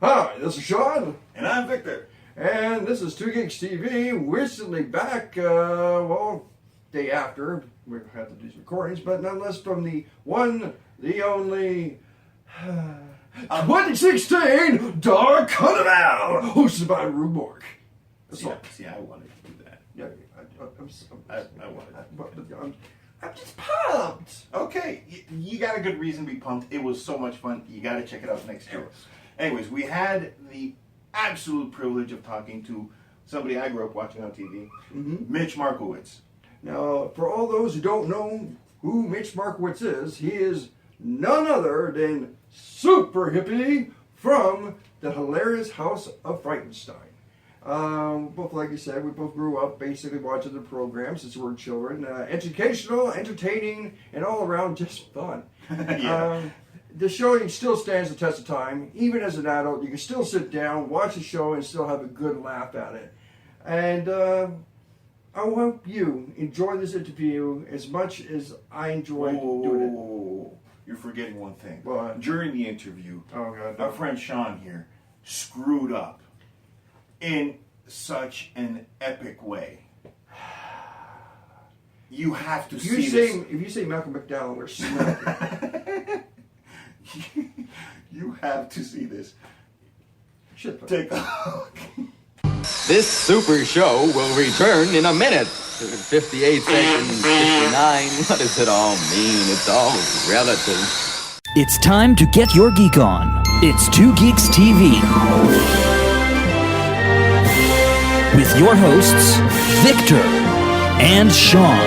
Hi, this is Sean. And I'm Victor. And this is Two Geeks TV, recently back, day after. We had to do some recordings, but nonetheless from the one, the only, 2016 Dark Carnival, hosted by Rue Morgue. See, I wanted to do that. Yeah, I wanted. I'm just pumped. Okay, you got a good reason to be pumped. It was so much fun. You got to check it out next year. Anyways, we had the absolute privilege of talking to somebody I grew up watching on TV, Mitch Markowitz. Now, for all those who don't know who Mitch Markowitz is, he is none other than Super Hippy from the hilarious House of Frankenstein. Both, like you said, we both grew up basically watching the program since we were children. Educational, entertaining, and all around just fun. Yeah. The show still stands the test of time. Even as an adult, you can still sit down, watch the show, and still have a good laugh at it. And I hope you enjoy this interview as much as I enjoyed doing it. You're forgetting one thing. What? During the interview, God, our friend Sean here screwed up in such an epic way. You have to see this. If you say Malcolm McDowell, we're smacking. You have to see this. Shit. Take a look. This super show will return in a minute. 58 seconds, 59. What does it all mean? It's all relative. It's time to get your geek on. It's Two Geeks TV. With your hosts, Victor and Sean.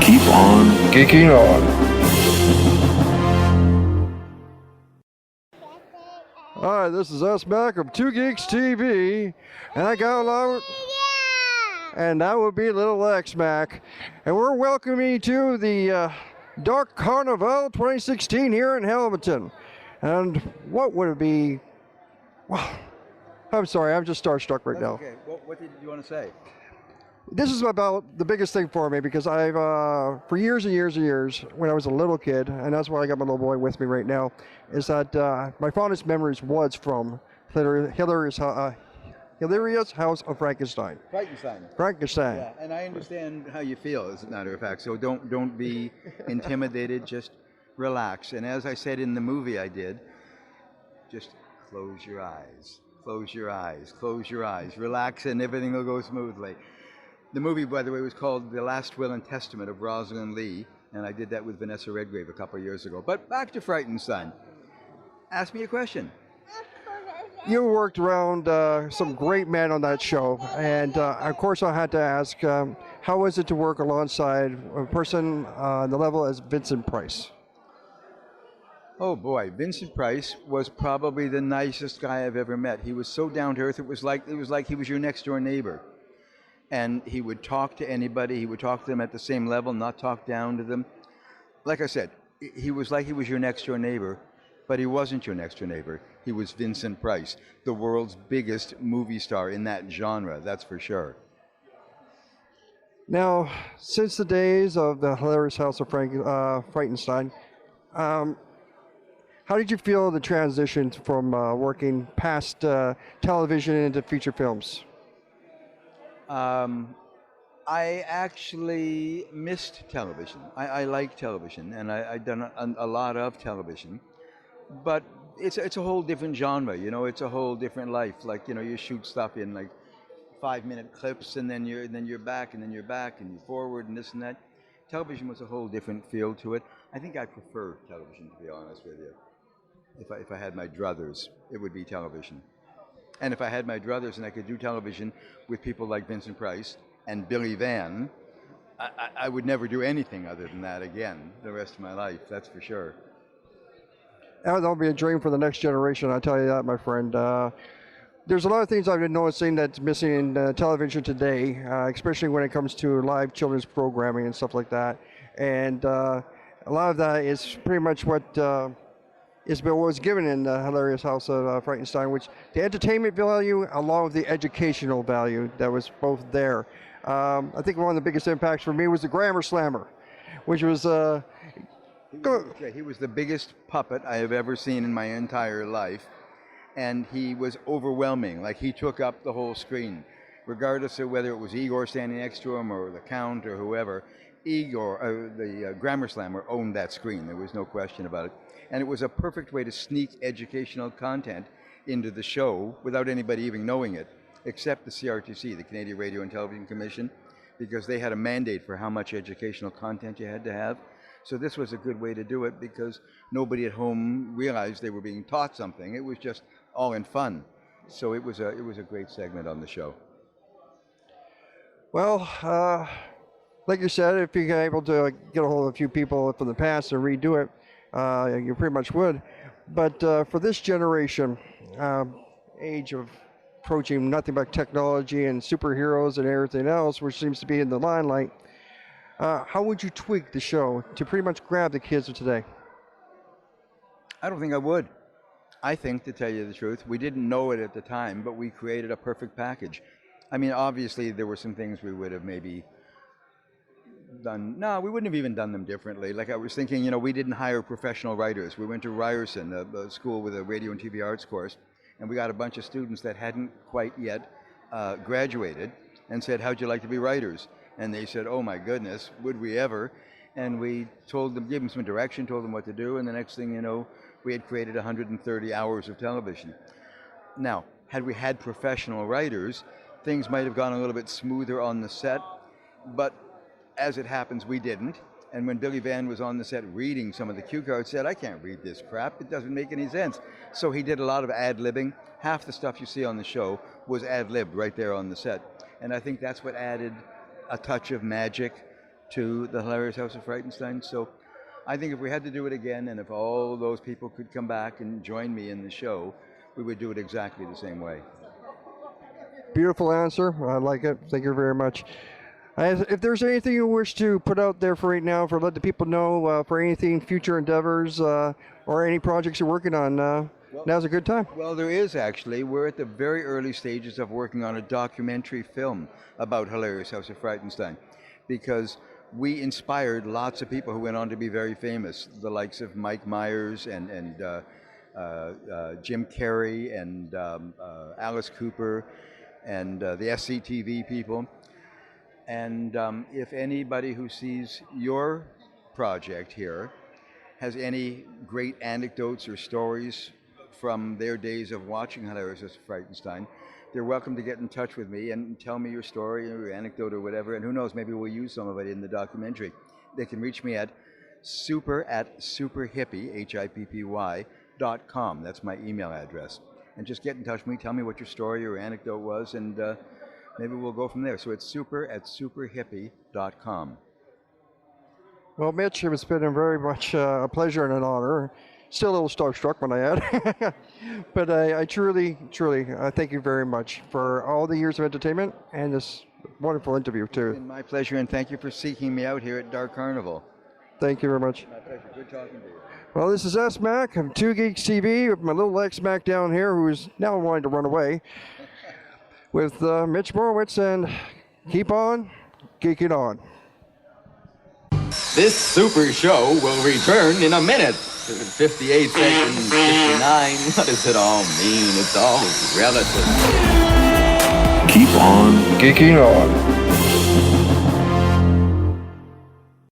Keep on geeking on. Hi, this is us back of Two Geeks TV, and I got along, and that would be Little X Mac, and we're welcoming you to the Dark Carnival 2016 here in Hamilton. And what would it be? Well, I'm sorry, I'm just starstruck right now. Okay, what did you want to say? This is about the biggest thing for me because I've, for years and years and years, when I was a little kid, and that's why I got my little boy with me right now, is that my fondest memories was from Hilarious House of Frankenstein. Frankenstein. Yeah, and I understand how you feel, as a matter of fact. So don't be intimidated. Just relax. And as I said in the movie I did, just close your eyes. Close your eyes. Close your eyes. Relax, and everything will go smoothly. The movie, by the way, was called The Last Will and Testament of Rosalind Lee, and I did that with Vanessa Redgrave a couple of years ago. But back to Frightenstein. Ask me a question. You worked around some great men on that show, and of course I had to ask, how was it to work alongside a person on the level as Vincent Price? Oh boy, Vincent Price was probably the nicest guy I've ever met. He was so down to earth. It was like he was your next door neighbor. And he would talk to anybody. He would talk to them at the same level, not talk down to them. Like I said, he was like he was your next door neighbor, but he wasn't your next door neighbor. He was Vincent Price, the world's biggest movie star in that genre, that's for sure. Now, since the days of the hilarious House of Frankenstein, how did you feel the transition from working past television into feature films? I actually missed television. I like television, and I've done a lot of television, but it's a whole different genre. You know, it's a whole different life. Like, you know, you shoot stuff in like 5-minute clips, and then you're back, and then you're back, and you're forward, and this and that. Television was a whole different feel to it. I think I prefer television, to be honest with you. If I had my druthers, it would be television. And if I had my druthers and I could do television with people like Vincent Price and Billy Van, I would never do anything other than that again the rest of my life, that's for sure. That'll be a dream for the next generation, I'll tell you that, my friend. There's a lot of things I've been noticing that's missing in television today, especially when it comes to live children's programming and stuff like that. And a lot of that is pretty much what was given in the Hilarious House of Frightenstein, which the entertainment value along with the educational value that was both there. I think one of the biggest impacts for me was the Grammar Slammer, which was He was the biggest puppet I have ever seen in my entire life, and he was overwhelming. Like, he took up the whole screen, regardless of whether it was Igor standing next to him or the Count or whoever. The Grammar Slammer owned that screen. There was no question about it. And it was a perfect way to sneak educational content into the show without anybody even knowing it, except the CRTC, the Canadian Radio and Television Commission, because they had a mandate for how much educational content you had to have. So this was a good way to do it because nobody at home realized they were being taught something. It was just all in fun. So it was a great segment on the show. well, like you said, if you're able to get a hold of a few people from the past and redo it, you pretty much would. But for this generation, age of approaching nothing but technology and superheroes and everything else, which seems to be in the limelight, how would you tweak the show to pretty much grab the kids of today? I don't think I would. I think, to tell you the truth, we didn't know it at the time, but we created a perfect package. I mean, obviously, there were some things we would have maybe done. No, we wouldn't have even done them differently. Like, I was thinking, we didn't hire professional writers. We went to Ryerson, a school with a radio and TV arts course, and we got a bunch of students that hadn't quite yet graduated and said, how'd you like to be writers? And they said, oh my goodness, would we ever? And we told them, gave them some direction, told them what to do, and the next thing you know, we had created 130 hours of television. Now, had we had professional writers, things might have gone a little bit smoother on the set, but as it happens, we didn't. And when Billy Van was on the set reading some of the cue cards, said, I can't read this crap, it doesn't make any sense. So he did a lot of ad-libbing. Half the stuff you see on the show was ad-libbed right there on the set. And I think that's what added a touch of magic to the Hilarious House of Frightenstein. So I think if we had to do it again, and if all those people could come back and join me in the show, we would do it exactly the same way. Beautiful answer. I like it. Thank you very much. If there's anything you wish to put out there for right now, for let the people know, for anything future endeavors or any projects you're working on, now's a good time. Well, there is actually. We're at the very early stages of working on a documentary film about Hilarious House of Frightenstein, because we inspired lots of people who went on to be very famous, the likes of Mike Myers and Jim Carrey and Alice Cooper and the SCTV people. And if anybody who sees your project here has any great anecdotes or stories from their days of watching Hilarious House of Frightenstein, they're welcome to get in touch with me and tell me your story or your anecdote or whatever, and who knows, maybe we'll use some of it in the documentary. They can reach me at superhippy, HIPPY.com. That's my email address. And just get in touch with me, tell me what your story or anecdote was, and maybe we'll go from there. So it's superhippy.com. Well, Mitch, it's been a very much a pleasure and an honor. Still a little starstruck when I add. But I truly thank you very much for all the years of entertainment and this wonderful interview, too. It's been my pleasure, and thank you for seeking me out here at Dark Carnival. Thank you very much. My pleasure. Good talking to you. Well, this is S-Mac. I'm 2 Geeks TV with my little X-Mac down here, who's now wanting to run away, with Mitch Markowitz, and keep on geeking on. This super show will return in a minute. 58 seconds, 59. What does it all mean? It's all relative. Keep on geeking on.